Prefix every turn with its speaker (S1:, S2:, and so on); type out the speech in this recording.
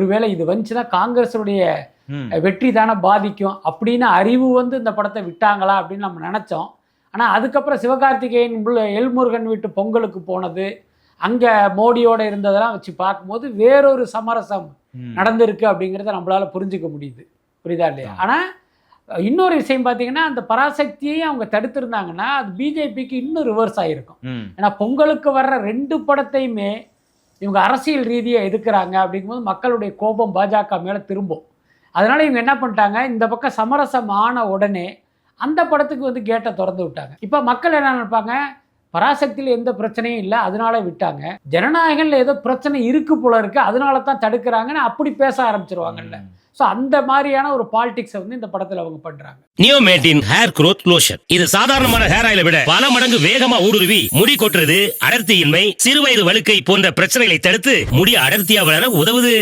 S1: ஒருவேளை இது வந்துச்சுன்னா காங்கிரஸுடைய வெற்றி தானே பாதிக்கும் அப்படின்னு அறிவு வந்து இந்த படத்தை விட்டாங்களா அப்படின்னு நம்ம நினச்சோம். ஆனால் அதுக்கப்புறம் சிவகார்த்திகேயன் எல்முருகன் வீட்டு பொங்கலுக்கு போனது, அங்கே மோடியோட இருந்ததெல்லாம் வச்சு பார்க்கும்போது வேறொரு சமரசம் நடந்திருக்கு அப்படிங்கிறத நம்மளால புரிஞ்சுக்க முடியுது. புரியுதா இல்லையா? ஆனால் இன்னொரு விஷயம் பார்த்தீங்கன்னா, அந்த பராசக்தியையும் அவங்க தடுத்திருந்தாங்கன்னா அது பிஜேபிக்கு இன்னும் ரிவர்ஸ் ஆகிருக்கும். ஏன்னா பொங்கலுக்கு வர்ற 2 படத்தையுமே இவங்க அரசியல் ரீதியாக எதுக்குறாங்க அப்படிங்கும்போது மக்களுடைய கோபம் பாஜக மேலே திரும்பும். அதனால இவங்க என்ன பண்ணிட்டாங்க, இந்த பக்கம் சமரசம் ஆன உடனே அந்த படத்துக்கு வந்து கேட்டை திறந்து விட்டாங்க. இப்போ மக்கள் என்ன நினைப்பாங்க, பராசக்தியில் எந்த பிரச்சனையும் இல்லை அதனால விட்டாங்க, ஜனநாயகத்தில் ஏதோ பிரச்சனை இருக்கு போல இருக்கு அதனால தான் தடுக்கிறாங்கன்னு அப்படி பேச ஆரம்பிச்சிருவாங்கல்ல. ஸோ அந்த மாதிரியான ஒரு பாலிடிக்ஸை வந்து இந்த படத்தில் அவங்க பண்றாங்க.
S2: நியோமேட்டின் ஹேர் growth லோஷன். இது சாதாரணமான ஹேர் ஆயிலை விட பல மடங்கு வேகமா ஊடுருவி முடி கொட்டுறது, அடர்த்தியின்மை, சிறுவயது வழுக்கை போன்ற பிரச்சனைகளை தடுத்து முடி அடர்த்தியா வளர உதவுது.